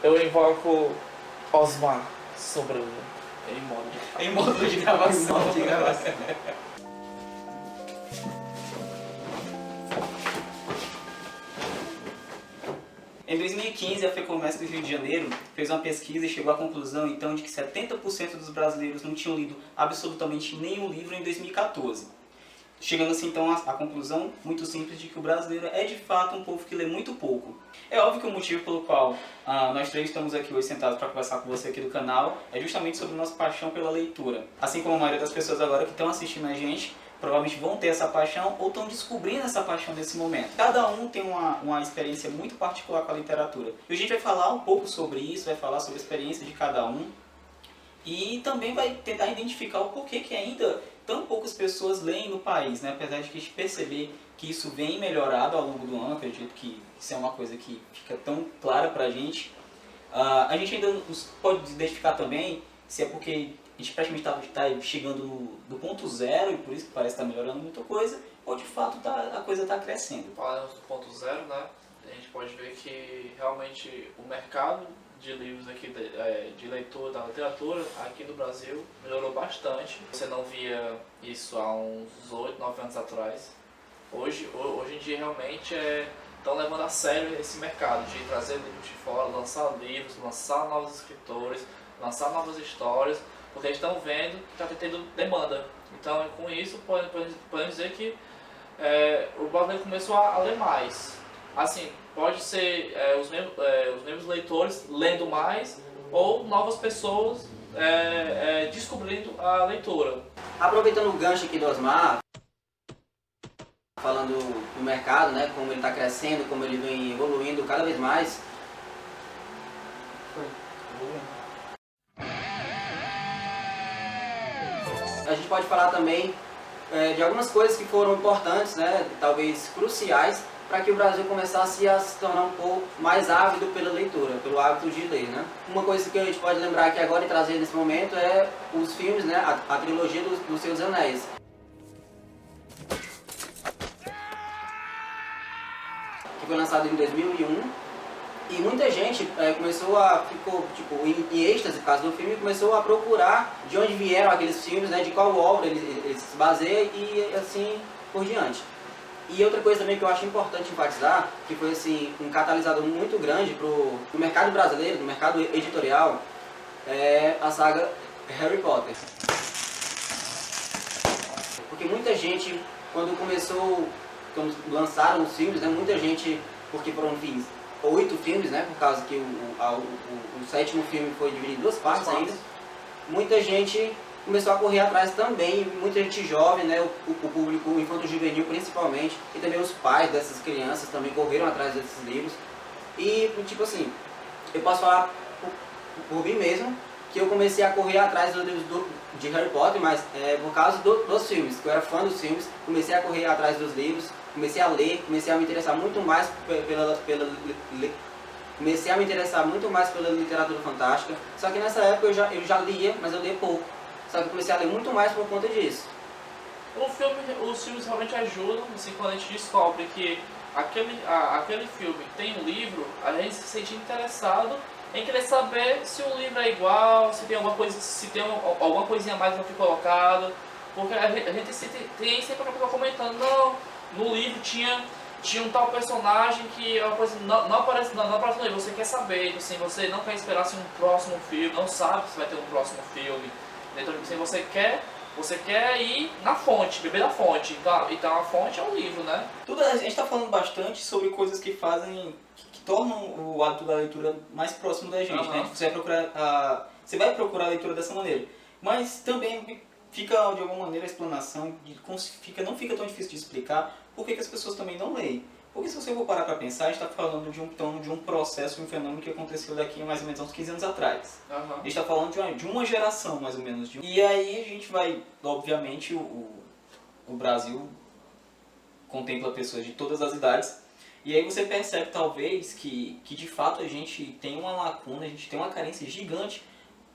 Eu invoco Osmar Sobrinho Em modo de gravação. Em 2015, a FEComércio do Rio de Janeiro fez uma pesquisa e chegou à conclusão, então, de que 70% dos brasileiros não tinham lido absolutamente nenhum livro em 2014. Chegando assim, então, à conclusão muito simples de que o brasileiro é, de fato, um povo que lê muito pouco. É óbvio que o motivo pelo qual nós três estamos aqui hoje sentados para conversar com você aqui do canal é justamente sobre nossa paixão pela leitura. Assim como a maioria das pessoas agora que estão assistindo a gente, provavelmente vão ter essa paixão ou estão descobrindo essa paixão nesse momento. Cada um tem uma experiência muito particular com a literatura. E a gente vai falar um pouco sobre isso, vai falar sobre a experiência de cada um e também vai tentar identificar o porquê que ainda tão poucas pessoas leem no país, né? Apesar de a gente perceber que isso vem melhorado ao longo do ano, acredito que isso é uma coisa que fica tão clara pra gente. A gente ainda não pode identificar também se é porque a gente praticamente está chegando do ponto zero e por isso que parece estar melhorando muita coisa, ou de fato a coisa está crescendo. Falando do ponto zero, né? A gente pode ver que realmente o mercado de livros aqui, de leitura, da literatura aqui no Brasil melhorou bastante. Você não via isso há uns 8, 9 anos atrás. Hoje em dia realmente estão levando a sério esse mercado de trazer livros de fora, lançar livros, lançar novos escritores, lançar novas histórias, porque eles estão vendo que está tendo demanda. Então, com isso, podemos dizer que o brasileiro começou a ler mais. Assim, pode ser os mesmos leitores lendo mais ou novas pessoas descobrindo a leitura. Aproveitando o gancho aqui do Osmar, falando do mercado, né, como ele está crescendo, como ele vem evoluindo cada vez mais. A gente pode falar também de algumas coisas que foram importantes, né, talvez cruciais, para que o Brasil começasse a se tornar um pouco mais ávido pela leitura, pelo hábito de ler, né? Uma coisa que a gente pode lembrar aqui agora e trazer nesse momento é os filmes, né, a trilogia dos Seus Anéis. Que foi lançado em 2001. E muita gente ficou tipo, em êxtase por causa do filme e começou a procurar de onde vieram aqueles filmes, né, de qual obra eles se baseiam e assim por diante. E outra coisa também que eu acho importante enfatizar, que foi assim, um catalisador muito grande pro mercado brasileiro, no mercado editorial, é a saga Harry Potter. Porque muita gente, quando lançaram os filmes, né, muita gente, porque foram 8 filmes, né, por causa que o 7º filme foi dividido em 2 partes ainda, muita gente começou a correr atrás também, muita gente jovem, né, o público infanto-juvenil principalmente, e também os pais dessas crianças também correram atrás desses livros. E, tipo assim, eu posso falar por mim mesmo, que eu comecei a correr atrás dos livros de Harry Potter, mas por causa dos filmes, que eu era fã dos filmes, comecei a correr atrás dos livros, comecei a ler, comecei a me interessar muito mais pela literatura fantástica. Só que nessa época eu já lia, mas eu lia pouco. Só que eu comecei a ler muito mais por conta disso. Os filmes realmente ajudam, assim, quando a gente descobre que aquele filme tem um livro, a gente se sente interessado em querer saber se o livro é igual, se tem alguma coisinha a mais que foi colocada, porque a gente tem sempre uma pessoa comentando, não, no livro tinha um tal personagem que não aparece no livro, você quer saber, assim, você não quer esperar assim, um próximo filme, não sabe se vai ter um próximo filme, então assim, você quer ir na fonte, beber da fonte, então a fonte é o livro, né? A gente está falando bastante sobre coisas que tornam o hábito da leitura mais próximo da gente, né? Você vai procurar a leitura dessa maneira, mas também fica de alguma maneira a explanação, não fica tão difícil de explicar por que as pessoas também não leem. Porque se você for parar para pensar, a gente está falando de um processo, de um fenômeno que aconteceu daqui mais ou menos uns 15 anos atrás. A gente está falando de uma geração, mais ou menos. E aí a gente vai, obviamente, o Brasil contempla pessoas de todas as idades. E aí você percebe, talvez, que de fato a gente tem uma lacuna, a gente tem uma carência gigante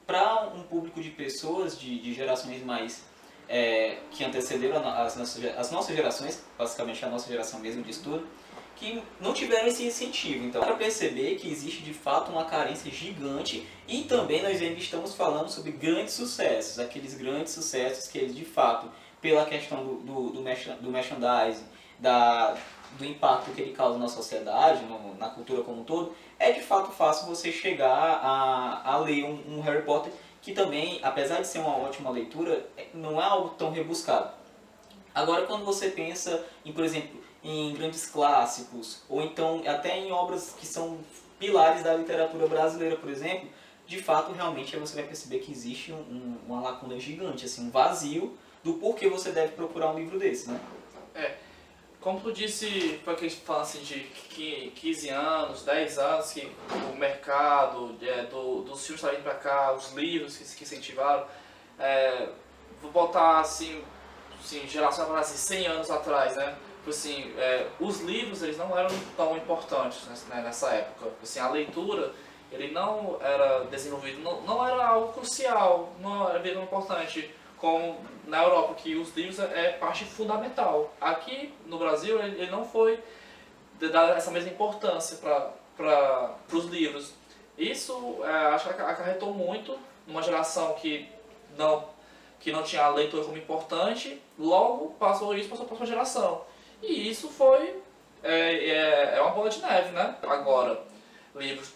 para um público de pessoas de gerações mais que antecederam as nossas gerações, basicamente a nossa geração mesmo de estudo, que não tiveram esse incentivo. Então, para perceber que existe de fato uma carência gigante, e também nós ainda estamos falando sobre grandes sucessos, aqueles grandes sucessos que eles de fato, pela questão do merchandising, do impacto que ele causa na sociedade, na cultura como um todo, é de fato fácil você chegar a ler um Harry Potter, que também, apesar de ser uma ótima leitura, não é algo tão rebuscado. Agora, quando você pensa em, por exemplo, em grandes clássicos, ou então até em obras que são pilares da literatura brasileira, por exemplo, de fato, realmente, você vai perceber que existe uma lacuna gigante, assim, um vazio do porquê você deve procurar um livro desse, né? Como tu disse, foi aquele fala assim de 15 anos, 10 anos, que o mercado dos filmes está vindo para cá, os livros que incentivaram, vou botar assim geração para assim, 100 anos atrás, né? Assim, os livros eles não eram tão importantes, né, nessa época. Assim, a leitura ele não era desenvolvido, não era algo crucial, não era tão importante como na Europa, que os livros é parte fundamental. Aqui no Brasil ele não foi dado essa mesma importância para os livros. Isso acho que acarretou muito numa geração que não tinha a leitura como importante, logo passou para a próxima geração. E isso foi uma bola de neve, né? Agora, livros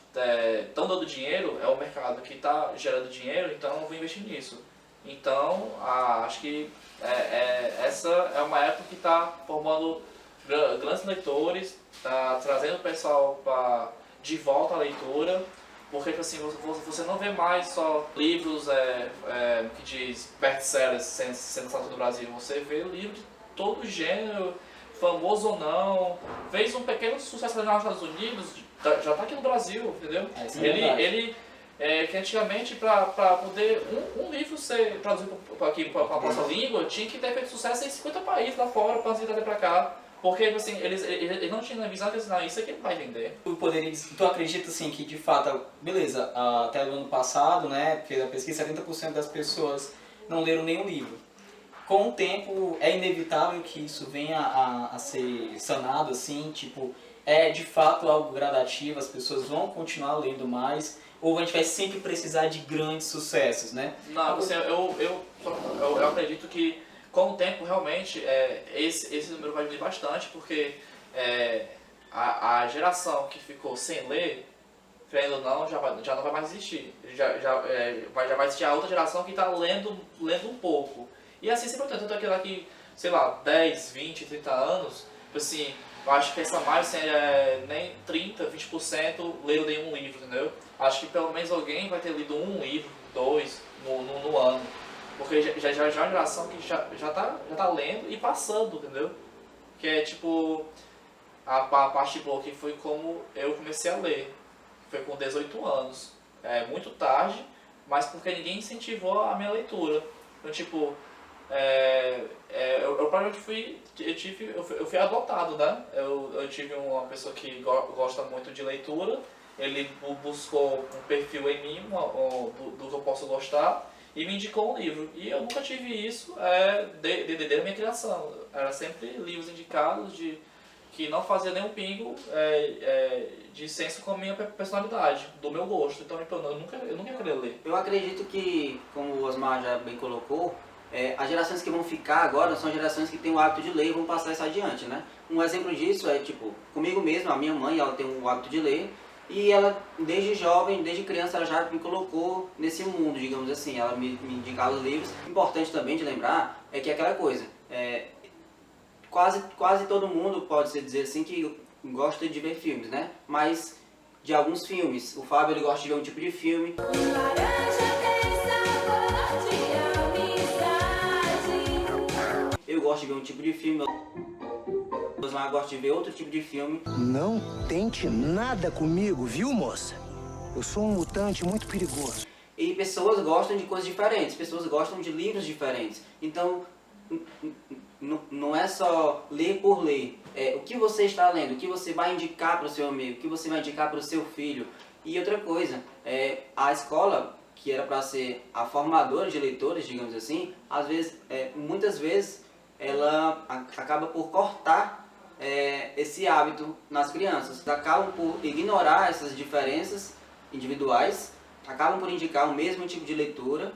estão dando dinheiro, é o mercado que está gerando dinheiro, então eu vou investir nisso. Então, acho que essa é uma época que está formando grandes leitores, está trazendo o pessoal de volta à leitura, porque assim, você não vê mais só livros que diz best-sellers sendo lançados no Brasil, você vê livros de todo gênero, famoso ou não, fez um pequeno sucesso nos Estados Unidos, já está aqui no Brasil, entendeu? Que antigamente, para poder um livro ser traduzido aqui para a nossa língua, tinha que ter feito sucesso em 50 países lá fora para trazer para cá. Porque assim, eles não tinham a visão de dizer, isso aqui não vai vender. Tu acredita assim que de fato, beleza, até o ano passado, né, fez a pesquisa, 70% das pessoas não leram nenhum livro. Com o tempo é inevitável que isso venha a ser sanado, assim, tipo, é de fato algo gradativo, as pessoas vão continuar lendo mais, ou a gente vai sempre precisar de grandes sucessos, né? Não, assim, eu acredito que com o tempo realmente esse número vai diminuir bastante, porque a geração que ficou sem ler, querendo ou não, já não vai mais existir. Já vai existir a outra geração que está lendo um pouco. E assim sempre tanto que daqui, sei lá, 10, 20, 30 anos, assim, eu acho que essa mais nem 30, 20% leram nenhum livro, entendeu? Acho que pelo menos alguém vai ter lido um livro, 2 no ano. Porque já é uma geração que já tá lendo e passando, entendeu? Que é tipo a parte boa que foi como eu comecei a ler. Foi com 18 anos. Muito tarde, mas porque ninguém incentivou a minha leitura. Então, tipo, eu provavelmente eu fui adotado, né? Eu tive uma pessoa que gosta muito de leitura, ele buscou um perfil em mim do que eu posso gostar e me indicou um livro. E eu nunca tive isso desde a minha criação. Era sempre livros indicados que não fazia nenhum pingo de senso com a minha personalidade, do meu gosto. Então eu nunca queria ler. Eu acredito que, como o Osmar já bem colocou, as gerações que vão ficar agora são gerações que têm o hábito de ler e vão passar isso adiante, né? Um exemplo disso é, tipo, comigo mesmo, a minha mãe, ela tem o hábito de ler e ela, desde jovem, desde criança, ela já me colocou nesse mundo, digamos assim, ela me indicava os livros. Importante também de lembrar é que é aquela coisa, quase todo mundo pode dizer assim que gosta de ver filmes, né? Mas de alguns filmes, o Fábio ele gosta de ver um tipo de filme. Eu gosto de ver um tipo de filme, o Osmar gosta de ver outro tipo de filme. Não tente nada comigo, viu, moça? Eu sou um mutante muito perigoso. E pessoas gostam de coisas diferentes, pessoas gostam de livros diferentes. Então, não é só ler por ler. O que você está lendo, o que você vai indicar para o seu amigo, o que você vai indicar para o seu filho. E outra coisa, a escola, que era para ser a formadora de leitores, digamos assim, às vezes, muitas vezes, ela acaba por cortar esse hábito nas crianças. Acabam por ignorar essas diferenças individuais, acabam por indicar o mesmo tipo de leitura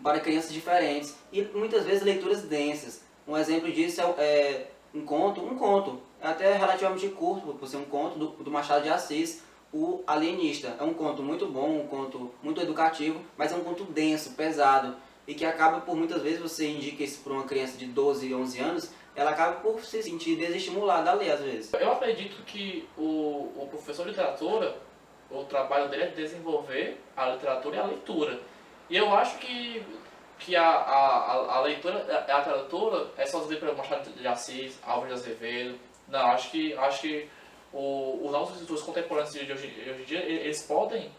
para crianças diferentes e muitas vezes leituras densas. Um exemplo disso é um conto, até relativamente curto, por ser um conto do Machado de Assis, O Alienista. É um conto muito bom, um conto muito educativo, mas é um conto denso, pesado, e que acaba por muitas vezes você indica isso para uma criança de 12, 11 anos, ela acaba por se sentir desestimulada a ler às vezes. Eu acredito que o professor de literatura, o trabalho dele é desenvolver a literatura e a leitura. E eu acho que a leitura, a literatura é só ler pelo Machado de Assis, Álvares de Azevedo. Não, acho que os nossos escritores contemporâneos de hoje em dia, eles podem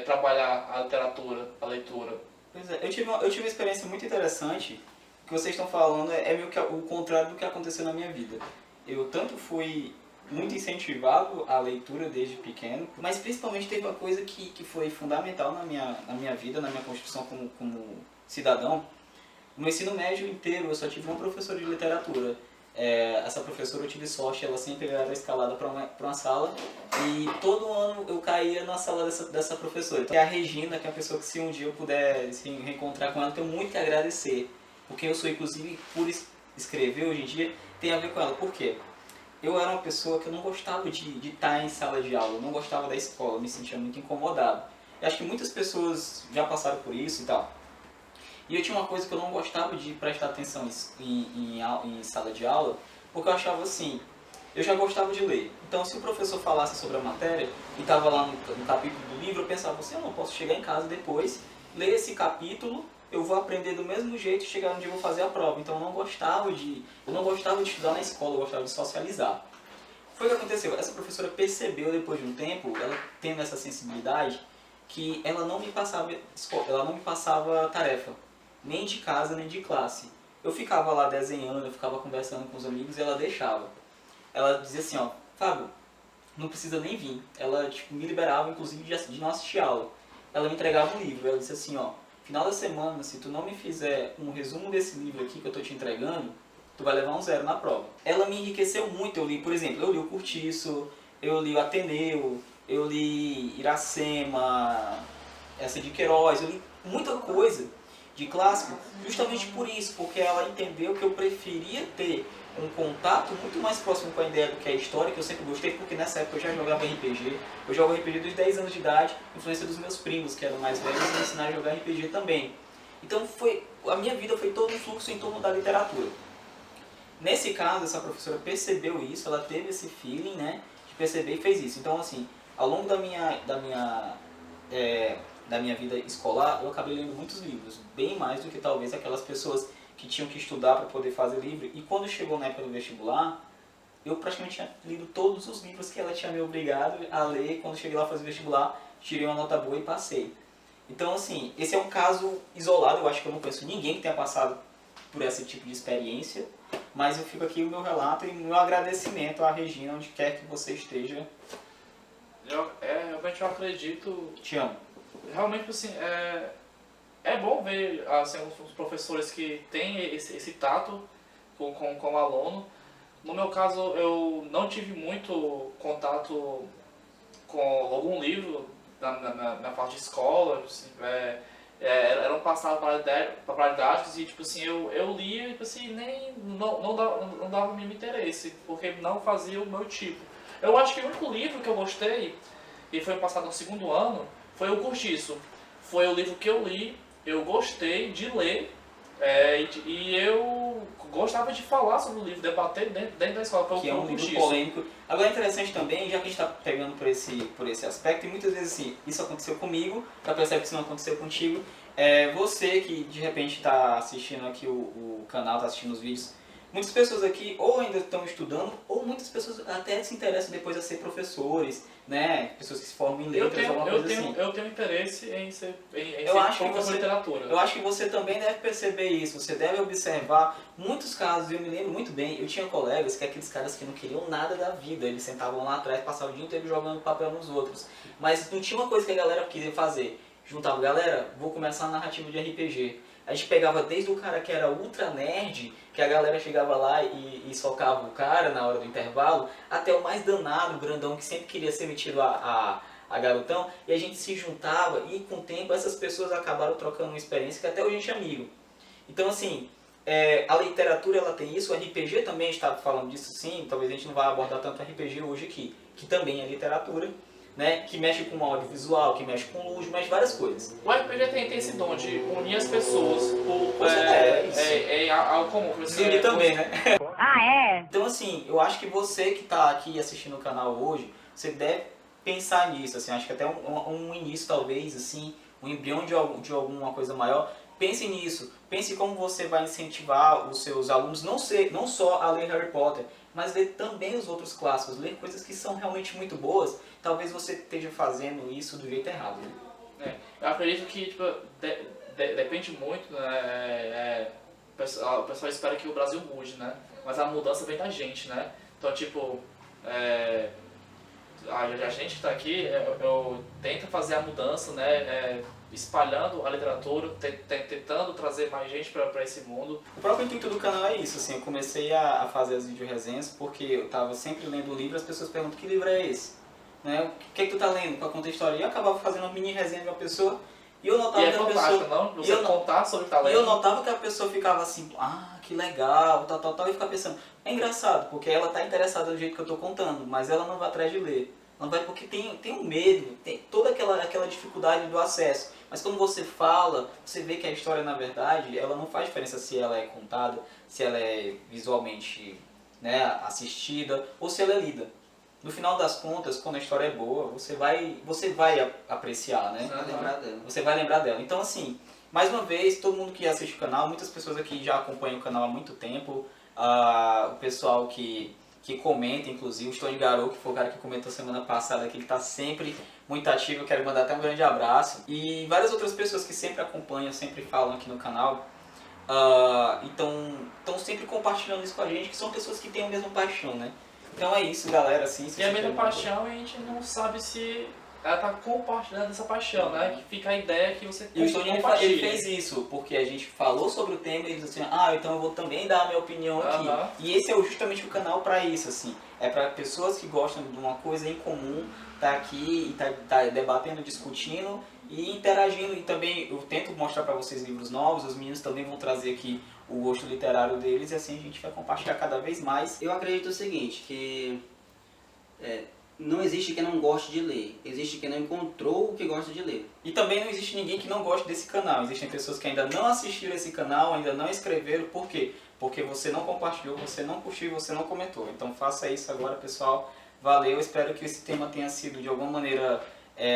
trabalhar a literatura, a leitura. Pois é, eu tive uma experiência muito interessante. O que vocês estão falando é meio que o contrário do que aconteceu na minha vida. Eu tanto fui muito incentivado à leitura desde pequeno, mas principalmente teve uma coisa que foi fundamental na minha vida, na minha construção como cidadão. No ensino médio inteiro eu só tive uma professora de literatura. Essa professora, eu tive sorte, ela sempre era escalada para uma sala e todo ano eu caía na sala dessa professora. Então, é a Regina, que é a pessoa que se um dia eu puder assim, reencontrar com ela, tenho muito que agradecer. Porque eu sou, inclusive, por escrever hoje em dia, tem a ver com ela. Por quê? Eu era uma pessoa que eu não gostava de estar em sala de aula, eu não gostava da escola, eu me sentia muito incomodado. Eu acho que muitas pessoas já passaram por isso e tal. E eu tinha uma coisa que eu não gostava de prestar atenção em sala de aula, porque eu achava assim, eu já gostava de ler. Então se o professor falasse sobre a matéria e estava lá no capítulo do livro, eu pensava assim, eu não posso chegar em casa depois, ler esse capítulo, eu vou aprender do mesmo jeito e chegar onde eu vou fazer a prova. Então eu não gostava de estudar na escola, eu gostava de socializar. Foi o que aconteceu, essa professora percebeu depois de um tempo, ela tendo essa sensibilidade, que ela não me passava tarefa, nem de casa, nem de classe. Eu ficava lá desenhando, eu ficava conversando com os amigos e ela deixava. Ela dizia assim, ó, Fábio, não precisa nem vir. Ela me liberava, inclusive, de não assistir aula. Ela me entregava um livro, ela disse assim, ó, final da semana, se tu não me fizer um resumo desse livro aqui que eu tô te entregando, tu vai levar um 0 na prova. Ela me enriqueceu muito, eu li, por exemplo, eu li o Curtiço, eu li o Ateneu, eu li Iracema, essa de Queiroz, eu li muita coisa de clássico, justamente por isso, porque ela entendeu que eu preferia ter um contato muito mais próximo com a ideia do que a história, que eu sempre gostei, porque nessa época eu já jogava RPG. Eu jogo RPG dos 10 anos de idade, influência dos meus primos, que eram mais velhos, me ensinaram a jogar RPG também. Então a minha vida foi todo um fluxo em torno da literatura. Nesse caso, essa professora percebeu isso, ela teve esse feeling, né, de perceber e fez isso. Então, assim, ao longo da minha vida escolar, eu acabei lendo muitos livros, bem mais do que talvez aquelas pessoas que tinham que estudar para poder fazer livro. E quando chegou na época do vestibular, eu praticamente tinha lido todos os livros que ela tinha me obrigado a ler. Quando cheguei lá fazer o vestibular, tirei uma nota boa e passei. Então, assim, esse é um caso isolado, eu acho que eu não conheço ninguém que tenha passado por esse tipo de experiência, mas eu fico aqui o meu relato e o meu agradecimento à Regina, onde quer que você esteja. Realmente eu acredito. Te amo. Realmente, assim, é bom ver assim, os professores que têm esse tato com o aluno. No meu caso, eu não tive muito contato com algum livro na parte de escola. Assim, eram passados para didáticos e tipo assim, eu lia e tipo assim, não dava o mínimo interesse, porque não fazia o meu tipo. Eu acho que o único livro que eu gostei, e foi passado no segundo ano, foi o Curtiço. Foi o livro que eu li, eu gostei de ler, e eu gostava de falar sobre o livro, debater dentro da escola. Foi que é um livro polêmico. Agora é interessante também, já que a gente está pegando por esse aspecto, e muitas vezes assim, isso aconteceu comigo, já percebe que isso não aconteceu contigo, você que de repente está assistindo aqui o canal, está assistindo os vídeos, muitas pessoas aqui ou ainda estão estudando, ou muitas pessoas até se interessam depois a ser professores, né? Pessoas que se formam em letras, alguma coisa assim. Eu tenho interesse em ser professor de literatura. Eu acho que você também deve perceber isso, você deve observar muitos casos. Eu me lembro muito bem, eu tinha colegas que aqueles caras que não queriam nada da vida, eles sentavam lá atrás, passavam o dia inteiro jogando papel nos outros, mas não tinha uma coisa que a galera queria fazer. Juntava, galera, vou começar a narrativa de RPG. A gente pegava desde o cara que era ultra nerd, que a galera chegava lá e socava o cara na hora do intervalo, até o mais danado, grandão, que sempre queria ser metido a garotão, e a gente se juntava e com o tempo essas pessoas acabaram trocando uma experiência que até hoje a gente é amigo. Então assim, a literatura ela tem isso, o RPG também, a gente está falando disso sim, talvez a gente não vá abordar tanto RPG hoje aqui, que também é literatura, né, que mexe com audiovisual, que mexe com luz, mas várias coisas. O RPG tem esse dom de unir as pessoas É algo comum. Unir também, né? Ah, é? Então assim, eu acho que você que está aqui assistindo o canal hoje, você deve pensar nisso, assim, acho que até um início talvez, assim, um embrião de alguma coisa maior. Pense nisso, pense como você vai incentivar os seus alunos não só a ler Harry Potter, mas ler também os outros clássicos, ler coisas que são realmente muito boas. Talvez você esteja fazendo isso do jeito errado, né? Eu acredito que tipo, depende muito, né? O pessoal espera que o Brasil mude, né? Mas a mudança vem da gente, né? Então, tipo, a gente que está aqui, eu tento fazer a mudança, né? Espalhando a literatura, tentando trazer mais gente para esse mundo. O próprio intuito do canal é isso, assim, eu comecei a fazer as videoresenhas porque eu estava sempre lendo o livro e as pessoas perguntam que livro é esse? Né? O que é que tu tá lendo? Qual conta a história? E eu acabava fazendo uma mini resenha de uma pessoa e eu notava E é que a fantástico, pessoa... não? Você contar sobre o talento. E eu notava que a pessoa ficava assim, que legal, tal, e ficava pensando, é engraçado, porque ela tá interessada do jeito que eu tô contando, mas ela não vai atrás de ler. Não vai porque tem um medo, tem toda aquela dificuldade do acesso. Mas quando você fala, você vê que a história, na verdade, ela não faz diferença se ela é contada, se ela é visualmente, né, assistida ou se ela é lida. No final das contas, quando a história é boa, você vai apreciar, né? Vai lembrar dela. Você vai lembrar dela. Então, assim, mais uma vez, todo mundo que assiste o canal, muitas pessoas aqui já acompanham o canal há muito tempo. O pessoal que comenta, inclusive, o Stone Garou, que foi o cara que comentou semana passada, que ele está sempre muito ativo, eu quero mandar até um grande abraço. E várias outras pessoas que sempre acompanham, sempre falam aqui no canal, estão sempre compartilhando isso com a gente, que são pessoas que têm a mesma paixão, né? Então é isso, galera, assim... E a mesma paixão, a gente não sabe se ela tá compartilhando essa paixão, né? Que fica a ideia que você E o Stone, compartilha. ele fez isso, porque a gente falou sobre o tema e ele disse assim, então eu vou também dar a minha opinião aqui. E esse é justamente o canal para isso, assim. É para pessoas que gostam de uma coisa em comum, tá aqui e tá debatendo, discutindo e interagindo. E também eu tento mostrar para vocês livros novos, os meninos também vão trazer aqui o gosto literário deles e assim a gente vai compartilhar cada vez mais. Eu acredito o seguinte, que não existe quem não goste de ler, existe quem não encontrou o que gosta de ler. E também não existe ninguém que não goste desse canal. Existem pessoas que ainda não assistiram esse canal, ainda não escreveram. Por quê? Porque você não compartilhou, você não curtiu, você não comentou. Então faça isso agora, pessoal. Valeu, espero que esse tema tenha sido de alguma maneira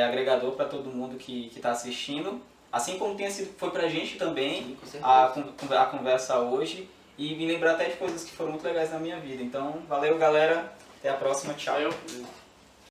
agregador para todo mundo que está assistindo. Assim como foi pra gente também a conversa hoje. E me lembrar até de coisas que foram muito legais na minha vida. Então, valeu galera, até a próxima, tchau. Valeu.